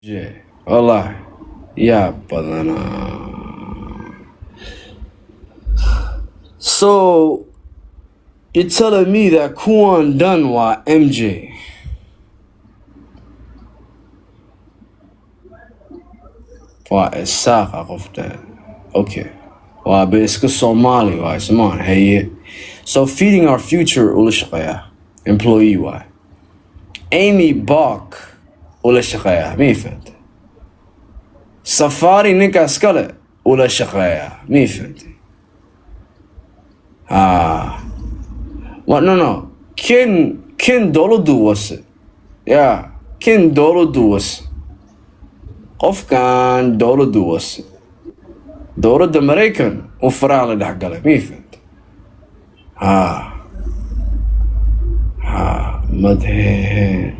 Yeah, والله yeah, but then so you're telling me that Kuan Dunwa MJ وإساق عرفت okay وباسك Somali واسمان هي so feeding our future ولا شقيا employee واي Amy Bach ولا شقيا مين فهمت Safari نكا سكالة ولا شقيا مين فهمت What no kin dolo duwas yeah kin dolo duwas qofkan dolo duwas dowladda Mareykan oo faraha la dhex galay mii fahant madhe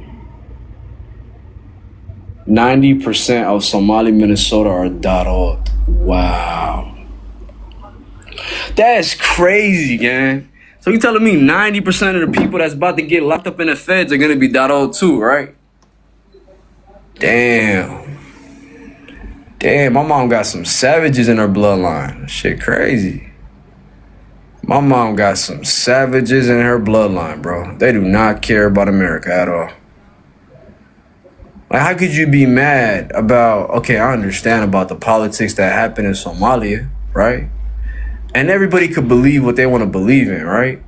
90% of Somali Minnesota are Darod. Wow, that's crazy, gang. So you telling me 90% of the people that's about to get locked up in the feds are gonna be Darod too, right? Damn, my mom got some savages in her bloodline. Shit crazy. My mom got some savages in her bloodline, bro. They do not care about America at all. Like, how could you be mad about, okay, I understand about the politics that happen in Somalia, right? And everybody could believe what they want to believe in, right?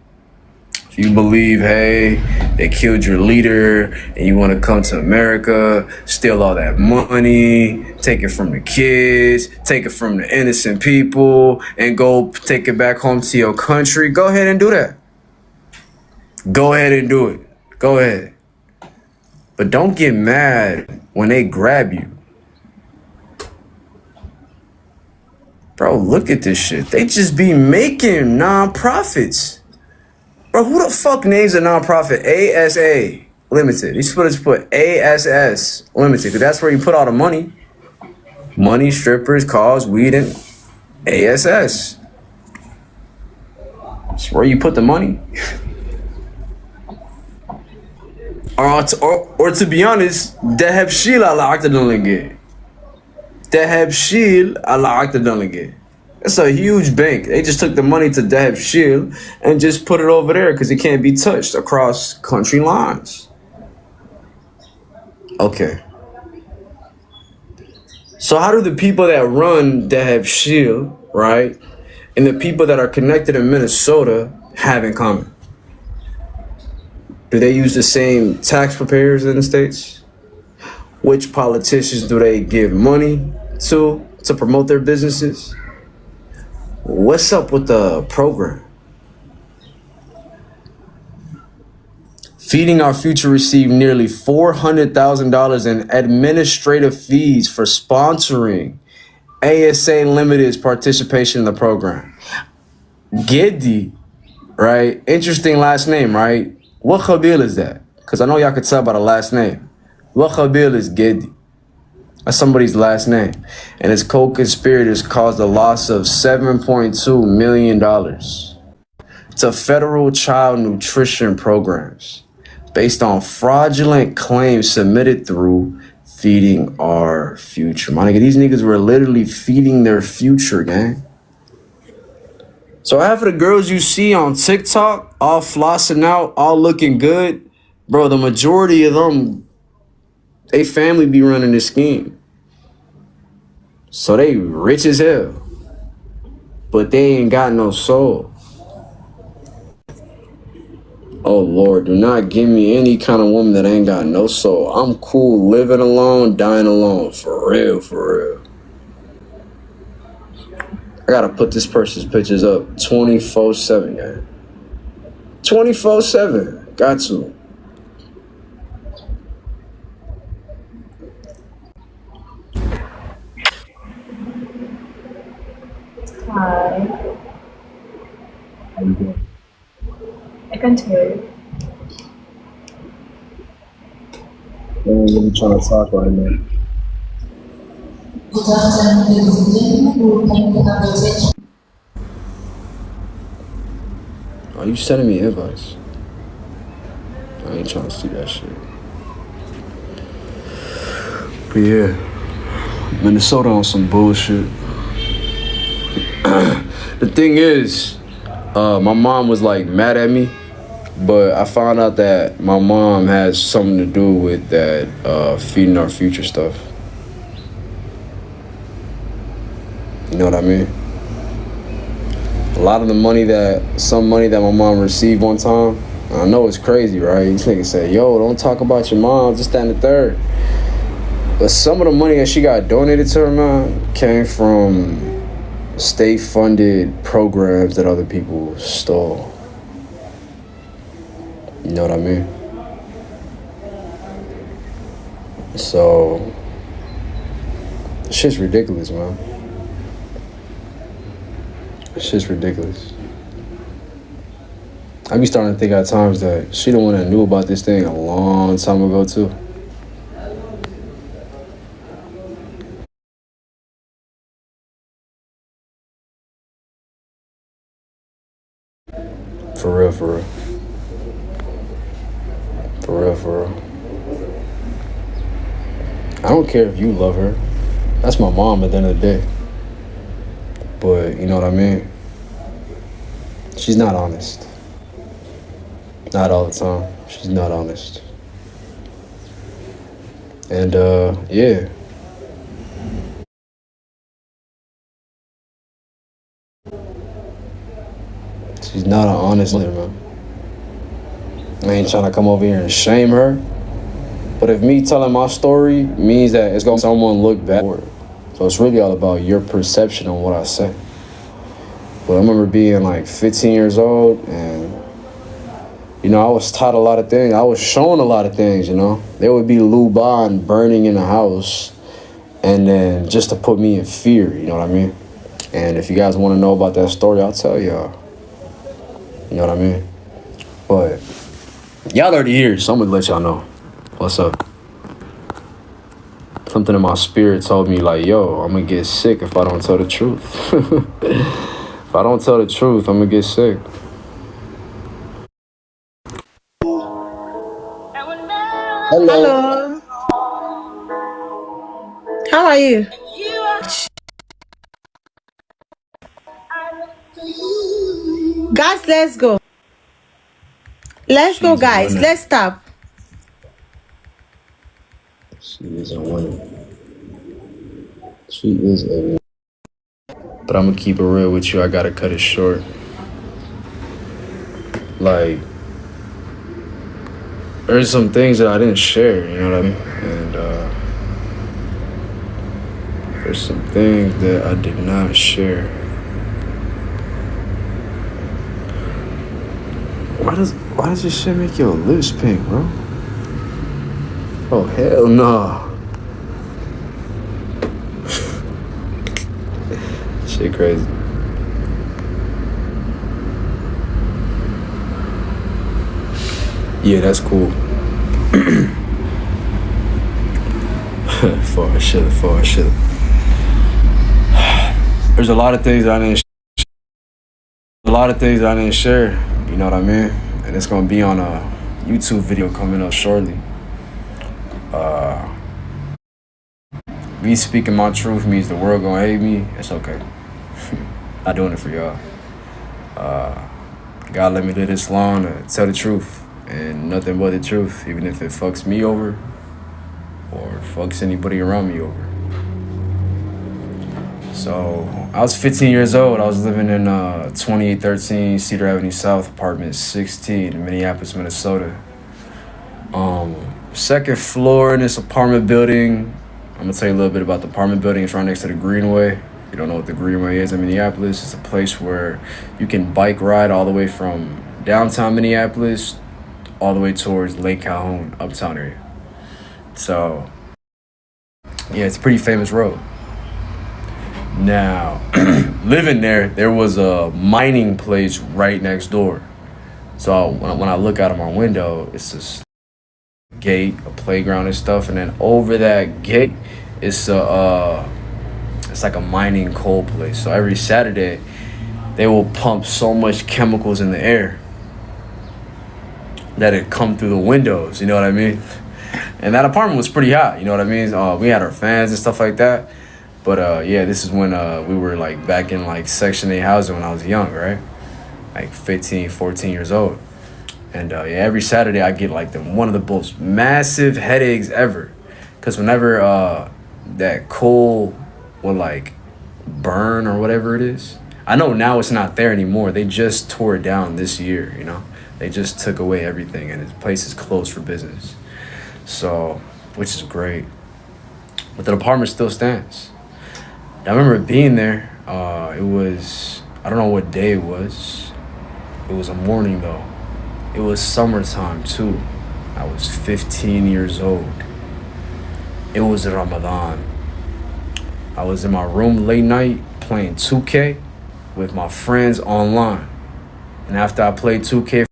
If you believe, hey, they killed your leader and you want to come to America, steal all that money, take it from the kids, take it from the innocent people, and go take it back home to your country, go ahead and do that. Go ahead and do it. Go ahead. But don't get mad when they grab you. Bro, look at this shit. They just be making nonprofits. Bro, who the fuck names a nonprofit ASA Limited? You're supposed to put ASS Limited, because that's where you put all the money. Money, strippers, cars, weed, and ASS. That's where you put the money. or to be honest, Dahebshil ala akta dunlige. Dahebshil ala akta dunlige. It's a huge bank. They just took the money to Dahebshil and just put it over there because it can't be touched across country lines. Okay. So how do the people that run Dahebshil, right, and the people that are connected in Minnesota have in common? Do they use the same tax preparers in the States? Which politicians do they give money to promote their businesses? What's up with the program? Feeding Our Future received nearly $400,000 in administrative fees for sponsoring ASA Limited's participation in the program. Gedi, right? Interesting last name, right? What Khabil is that? Because I know y'all could tell by the last name. What Khabil is Gedi. That's somebody's last name. And his co-conspirators caused a loss of $7.2 million to federal child nutrition programs based on fraudulent claims submitted through Feeding Our Future. My nigga, these niggas were literally feeding their future, gang. So half of the girls you see on TikTok, all flossing out, all looking good, bro, the majority of them, they family be running this scheme. So they rich as hell, but they ain't got no soul. Oh Lord, do not give me any kind of woman that ain't got no soul. I'm cool living alone, dying alone, for real, for real. I gotta put this person's pictures up 24/7, yeah. 24/7, got to. Hi. How you doing? I can't hear you. I'm really trying to talk right now. Are you sending me invites? I ain't trying to see that shit. But yeah, Minnesota on some bullshit. The thing is, my mom was like mad at me, but I found out that my mom has something to do with that feeding our future stuff. You know what I mean? A lot of the money some money that my mom received one time, I know it's crazy, right? These niggas say, yo, don't talk about your mom, just that and the third. But some of the money that she got donated to her, man, came from state-funded programs that other people stole. You know what I mean? So, shit's ridiculous, man. Shit's ridiculous. I be starting to think at times that she the one that knew about this thing a long time ago, too. For real, for real. For real, for real. I don't care if you love her. That's my mom at the end of the day. But, you know what I mean? She's not honest. Not all the time. She's not honest. And, yeah. She's not an honest mother, man. I ain't trying to come over here and shame her. But if me telling my story means that it's gonna someone look back for it. So it's really all about your perception on what I say. But I remember being like 15 years old and, you know, I was taught a lot of things. I was shown a lot of things, you know. There would be Luban burning in the house and then just to put me in fear, you know what I mean? And if you guys want to know about that story, I'll tell y'all. You know what I mean? But y'all already here, so I'm gonna let y'all know. What's up? Something in my spirit told me like, yo, I'm gonna get sick if I don't tell the truth. If I don't tell the truth, I'm gonna get sick. Hello. How are you? Guys, let's go. Let's go, guys. Let's stop. She is a winner. She is a winner. But I'm gonna keep it real with you. I gotta cut it short. Like, there's some things that I didn't share, you know what I mean? And there's some things that I did not share. Why does this shit make your lips pink, bro? Oh, hell no. Shit crazy. Yeah, that's cool. For sure. There's a lot of things I didn't share. You know what I mean? And it's gonna be on a YouTube video coming up shortly. Me speaking my truth means the world gonna hate me. It's okay. Not doing it for y'all. God let me live this long to tell the truth and nothing but the truth, even if it fucks me over or fucks anybody around me over. So I was 15 years old. I was living in 2813 Cedar Avenue South, apartment 16 in Minneapolis, Minnesota. Second floor in this apartment building. I'm gonna tell you a little bit about the apartment building. It's right next to the Greenway. If you don't know what the Greenway is in Minneapolis, it's a place where you can bike ride all the way from downtown Minneapolis all the way towards Lake Calhoun, uptown area. So, yeah, it's a pretty famous road. Now, living there was a mining place right next door. So when I look out of my window, it's this gate, a playground and stuff, and then over that gate, it's like a mining coal place. So every Saturday, they will pump so much chemicals in the air that it come through the windows. You know what I mean? And that apartment was pretty hot, you know what I mean? We had our fans and stuff like that. But yeah, this is when we were like back in like Section 8 housing when I was young, right? Like 15, 14 years old. And yeah, every Saturday I get like one of the most massive headaches ever. Because whenever that coal will like burn or whatever it is. I know now it's not there anymore. They just tore it down this year, you know? They just took away everything and the place is closed for business. So, which is great. But the apartment still stands. I remember being there. It was, I don't know what day it was. It was a morning though. It was summertime too. I was 15 years old. It was Ramadan. I was in my room late night playing 2K with my friends online. And after I played 2K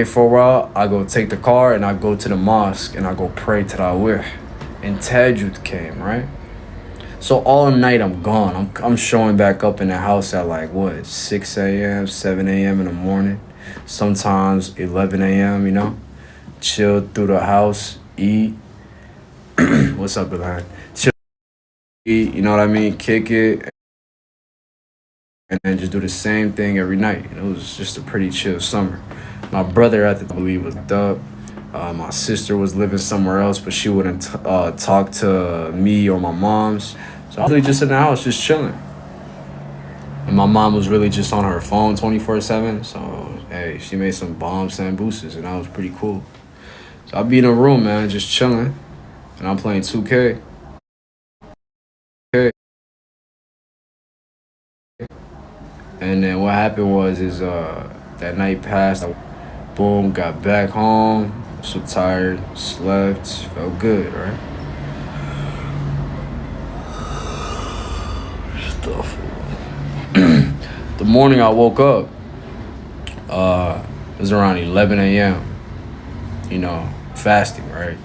for a while, I go take the car and I go to the mosque and I go pray Tarawih. And Tajud came, right? So all night I'm gone. I'm showing back up in the house at like what, 6 a.m., 7 a.m. in the morning. Sometimes 11 a.m., you know? Chill through the house, eat. What's up, Bilal? Chill, eat, you know what I mean? Kick it. And then just do the same thing every night. It was just a pretty chill summer. My brother at the time was up. My sister was living somewhere else, but she wouldn't talk to me or my mom's. So I was really just in the house, just chilling. And my mom was really just on her phone 24/7. So, hey, she made some bomb samboosas, and that was pretty cool. So I'd be in a room, man, just chilling. And I'm playing 2K. And then what happened was that night passed. I, boom, got back home. So tired, slept, felt good, right? Stuff. The morning I woke up, it was around 11 a.m. You know, fasting, right?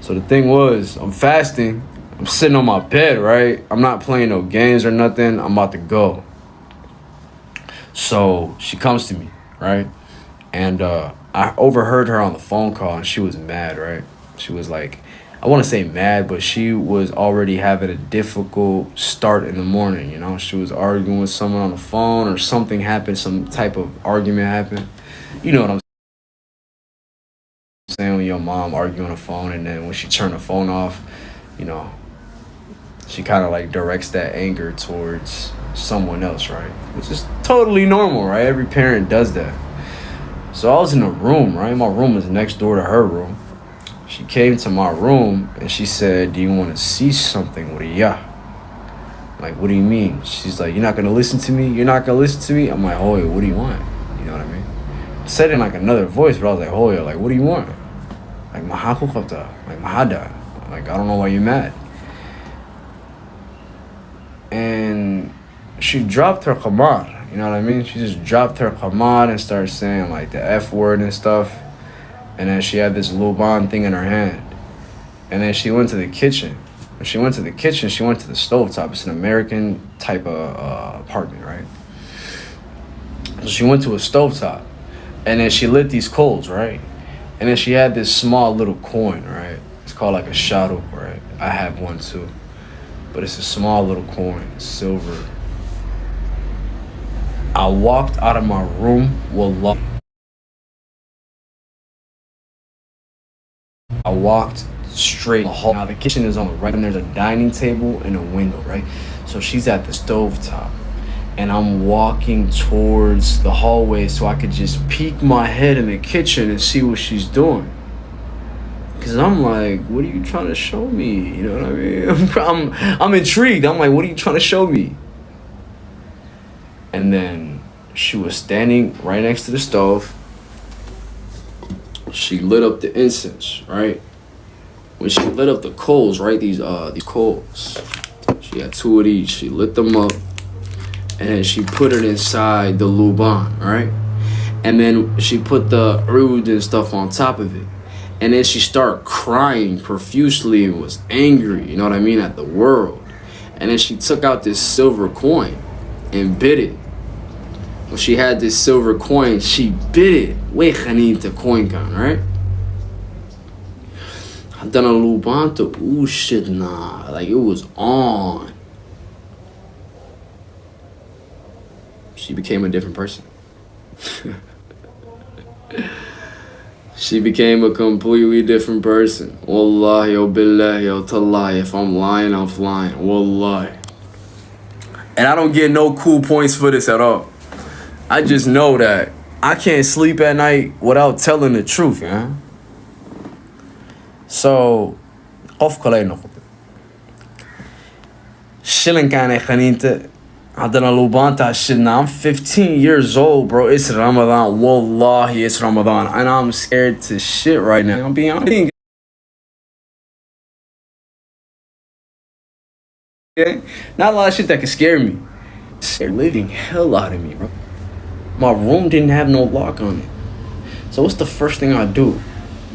So the thing was, I'm fasting. I'm sitting on my bed, right? I'm not playing no games or nothing. I'm about to go. So she comes to me, right? And I overheard her on the phone call, and she was mad, right? She was like, I want to say mad, but she was already having a difficult start in the morning, you know? She was arguing with someone on the phone, or something happened, some type of argument happened. You know what I'm saying, when your mom arguing on the phone, and then when she turned the phone off, you know, she kind of like directs that anger towards someone else, right? Which is totally normal, right? Every parent does that. So I was in a room, right? My room was next door to her room. She came to my room and she said, do you want to see something with a ya? Like, what do you mean? She's like, you're not going to listen to me? You're not going to listen to me? I'm like, Hoya, what do you want? You know what I mean? I said it in like another voice, but I was like, Hoya, like, what do you want? Like, mahakukata, like, mahada. Like, I don't know why you're mad. And she dropped her qamar. You know what I mean? She just dropped her qamar and started saying like the F word and stuff. And then she had this luban thing in her hand. And then she went to the kitchen. When she went to the kitchen, she went to the stovetop. It's an American type of apartment, right? So she went to a stovetop. And then she lit these coals, right? And then she had this small little coin, right? It's called like a shadow, right? I have one too. But it's a small little coin, silver. I walked out of my room, wallah. I walked straight hall. Now the kitchen is on the right, and there's a dining table and a window, right? So she's at the stovetop, and I'm walking towards the hallway so I could just peek my head in the kitchen and see what she's doing. Cause I'm like, what are you trying to show me? You know what I mean? I'm intrigued. I'm like, what are you trying to show me? And then she was standing right next to the stove. She lit up the incense, right? When she lit up the coals, right? These coals. She had two of these. She lit them up, and then she put it inside the luban, right? And then she put the oud and stuff on top of it. And then she started crying profusely and was angry, you know what I mean, at the world. And then she took out this silver coin and bit it. When she had this silver coin, she bit it. Wait, Khanita coin gun, right? done a Lubanta. Ooh, shit, nah. Like, it was on. She became a different person. She became a completely different person. Wallahi, oh billahi, oh tallahi. If I'm lying, I'm flying. Wallahi. And I don't get no cool points for this at all. I just know that I can't sleep at night without telling the truth, yeah? So, قف كلي نقطة. Shilling كان خنينته. عندنا لوبانتا shit. Now I'm 15 years old, bro. It's Ramadan. Wallahi, it's Ramadan. And I'm scared to shit right now. I'm being honest. Okay? Not a lot of shit that can scare me. Scared living hell out of me, bro. My room didn't have no lock on it. So what's the first thing I do?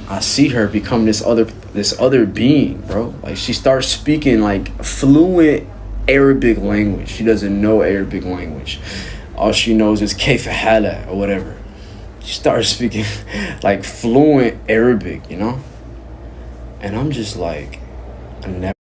I see her become this other being, bro. Like, she starts speaking like fluent Arabic language. She doesn't know Arabic language. All she knows is kayfa hala or whatever. She starts speaking like fluent Arabic, you know? And I'm just like, I never